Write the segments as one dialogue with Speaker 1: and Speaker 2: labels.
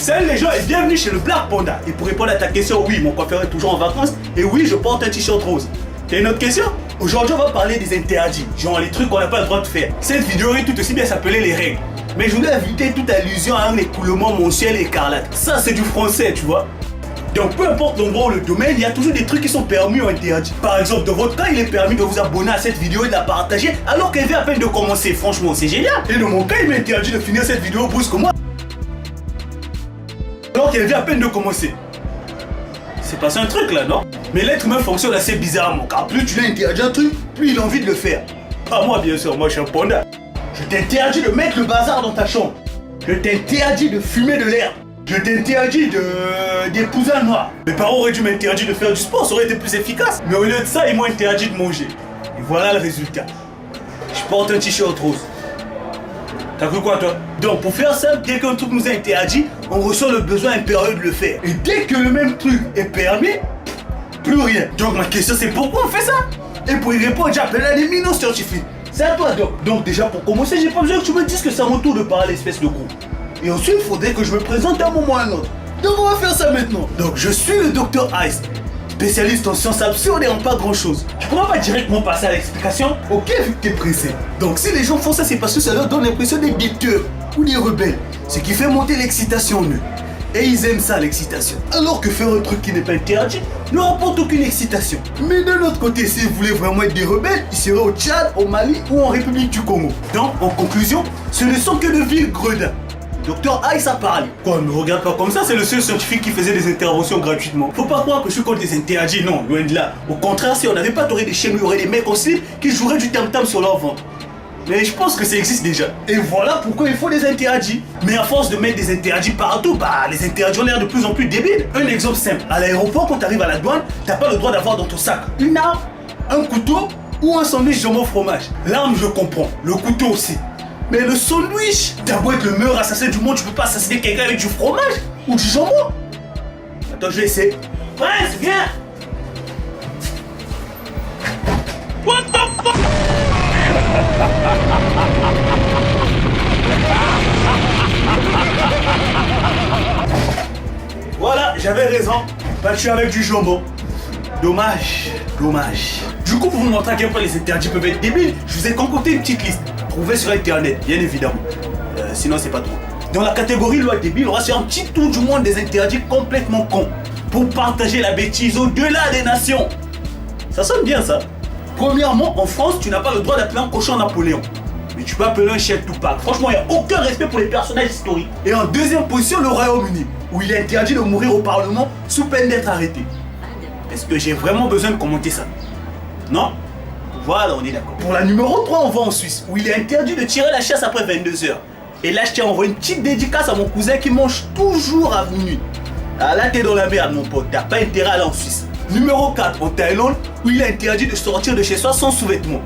Speaker 1: Salut les gens et bienvenue chez le Black Panda. Et pour répondre à ta question, oui, mon coiffeur est toujours en vacances. Et oui, je porte un t-shirt rose. T'as une autre question? Aujourd'hui, on va parler des interdits. Genre les trucs qu'on n'a pas le droit de faire. Cette vidéo aurait tout aussi bien s'appeler les règles. Mais je voulais éviter toute allusion à un écoulement mensuel écarlate. Ça, c'est du français, tu vois. Donc peu importe l'endroit ou le domaine, il y a toujours des trucs qui sont permis ou interdits. Par exemple, dans votre cas, il est permis de vous abonner à cette vidéo et de la partager alors qu'elle vient à peine de commencer. Franchement, c'est génial. Et dans mon cas, il m'est interdit de finir cette vidéo brusquement alors qu'elle vient à peine de commencer. C'est passé un truc là, non? Mais l'être humain fonctionne assez bizarrement, car plus tu lui interdis un truc, plus il a envie de le faire. Pas moi bien sûr, moi je suis un panda. Je t'interdis de mettre le bazar dans ta chambre. Je t'interdis de fumer de l'herbe. Je t'interdis d'épouser un noir. Mes parents auraient dû m'interdire de faire du sport, ça aurait été plus efficace. Mais au lieu de ça, ils m'ont interdit de manger. Et voilà le résultat. Je porte un t-shirt rose. T'as cru quoi toi? Donc pour faire ça, dès qu'un truc nous est interdit, on ressent le besoin impérieux de le faire. Et dès que le même truc est permis, plus rien. Donc ma question c'est pourquoi on fait ça? Et pour y répondre, j'appelle un éminent scientifique. C'est à toi Doc. Donc déjà pour commencer, j'ai pas besoin que tu me dises que c'est à mon tour de parler, espèce de groupe. Et ensuite, il faudrait que je me présente à un moment ou à un autre. Donc on va faire ça maintenant. Donc je suis le Dr Ice, spécialiste en sciences absurdes et en pas grand chose. Tu pourras pas directement passer à l'explication? Ok, vu que t'es pressé. Donc si les gens font ça, c'est parce que ça leur donne l'impression d'être des tueurs ou des rebelles. Ce qui fait monter l'excitation en eux. Et ils aiment ça, l'excitation. Alors que faire un truc qui n'est pas interdit ne rapporte aucune excitation. Mais de l'autre côté, si vous voulez vraiment être des rebelles, ils seraient au Tchad, au Mali ou en République du Congo. Donc, en conclusion, ce ne sont que de vils gredins. Docteur Ice a parlé. Quoi, ne me regarde pas comme ça, c'est le seul scientifique qui faisait des interventions gratuitement. Faut pas croire que je suis contre les interdits, non, loin de là. Au contraire, si on n'avait pas touré des chaînes, il y aurait des mecs en slip qui joueraient du tam-tam sur leur ventre. Mais je pense que ça existe déjà. Et voilà pourquoi il faut des interdits. Mais à force de mettre des interdits partout, bah les interdits ont l'air de plus en plus débiles. Un exemple simple, à l'aéroport quand tu arrives à la douane, t'as pas le droit d'avoir dans ton sac une arme, un couteau ou un sandwich jambon au fromage. L'arme je comprends, le couteau aussi. Mais le sandwich, t'as beau être le meilleur assassin du monde, tu peux pas assassiner quelqu'un avec du fromage ou du jambon. Attends, je vais essayer. Prince, viens. What the fuck? Voilà, j'avais raison. Battu avec du jambon. Dommage, dommage. Du coup, pour vous montrer à quel point les interdits peuvent être débiles, je vous ai concocté une petite liste. Trouvée sur internet, bien évidemment. Sinon, c'est pas trop. Dans la catégorie loi débile, on va faire un petit tour du monde des interdits complètement cons. Pour partager la bêtise au-delà des nations. Ça sonne bien, ça. Premièrement, en France, tu n'as pas le droit d'appeler un cochon Napoléon. Mais tu peux appeler un chef Tupac. Franchement, il n'y a aucun respect pour les personnages historiques. Et en deuxième position, le Royaume-Uni, où il est interdit de mourir au Parlement sous peine d'être arrêté. Est-ce que j'ai vraiment besoin de commenter ça? Non? Voilà, on est d'accord. Pour la numéro 3, on va en Suisse, où il est interdit de tirer la chasse après 22h. Et là, je tiens à envoyer une petite dédicace à mon cousin qui mange toujours à minuit. Ah là, t'es dans la merde, mon pote. T'as pas intérêt à aller en Suisse. Numéro 4, en Thaïlande, où il est interdit de sortir de chez soi sans sous-vêtements.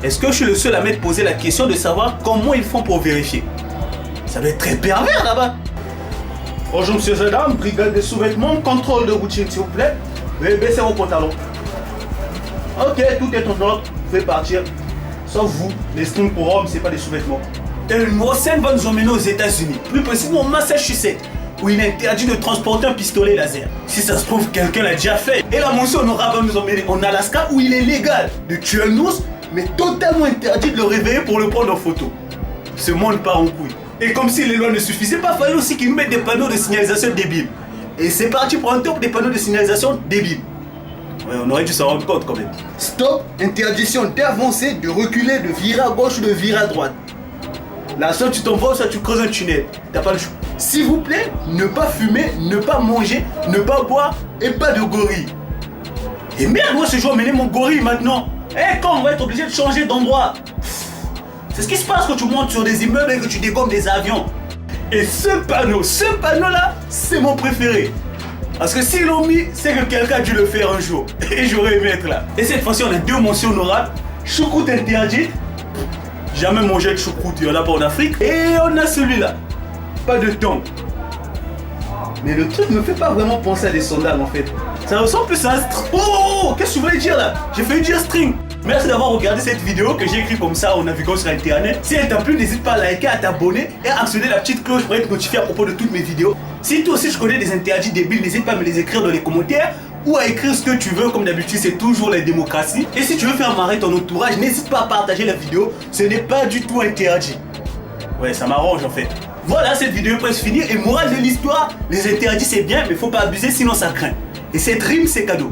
Speaker 1: Est-ce que je suis le seul à m'être posé la question de savoir comment ils font pour vérifier? Ça va être très pervers là-bas. Bonjour monsieur Zadam, brigade de sous-vêtements, contrôle de routine s'il vous plaît. Veuillez baisser vos pantalons. Ok, tout est en ordre, vous pouvez partir. Sauf vous, les strings pour hommes, c'est pas des sous-vêtements. Et le numéro 5 va nous emmener aux États-Unis, plus précisément au Massachusetts, où il est interdit de transporter un pistolet laser. Si ça se trouve, quelqu'un l'a déjà fait. Et la mention honorable va nous emmener en Alaska, où il est légal de tuer un ours, mais totalement interdit de le réveiller pour le prendre en photo. Ce monde part en couille. Et comme si les lois ne suffisaient pas, il fallait aussi qu'ils nous mettent des panneaux de signalisation débiles. Et c'est parti pour un top des panneaux de signalisation débiles. Ouais, on aurait dû s'en rendre compte quand même. Stop, interdiction d'avancer, de reculer, de virer à gauche ou de virer à droite. Là, soit tu t'envoies, soit tu creuses un tunnel. T'as pas le choix. S'il vous plaît, ne pas fumer, ne pas manger, ne pas boire et pas de gorille. Et merde, moi, je dois emmener mon gorille maintenant. Eh, quand on va être obligé de changer d'endroit. C'est ce qui se passe quand tu montes sur des immeubles et que tu dégommes des avions. Et ce panneau-là, c'est mon préféré. Parce que s'ils l'ont mis, c'est que quelqu'un a dû le faire un jour. Et j'aurais aimé être là. Et cette fois-ci, on a deux mentions honorables. Choucroute interdite. Jamais mangé de choucroute, il y en a pas en Afrique. Et on a celui-là. Pas de temps. Mais le truc ne me fait pas vraiment penser à des sandales en fait. Ça ressemble plus à un string. Oh, qu'est-ce que tu voulais dire là? J'ai failli dire string. Merci d'avoir regardé cette vidéo que j'ai écrite comme ça en naviguant sur internet. Si elle t'a plu, n'hésite pas à liker, à t'abonner et à actionner la petite cloche pour être notifié à propos de toutes mes vidéos. Si toi aussi tu connais des interdits débiles, n'hésite pas à me les écrire dans les commentaires ou à écrire ce que tu veux. Comme d'habitude, c'est toujours la démocratie. Et si tu veux faire marrer ton entourage, n'hésite pas à partager la vidéo. Ce n'est pas du tout interdit. Ouais, ça m'arrange en fait. Voilà, cette vidéo est presque finie. Et morale de l'histoire, les interdits c'est bien, mais faut pas abuser sinon ça craint. Et cette rime c'est cadeau.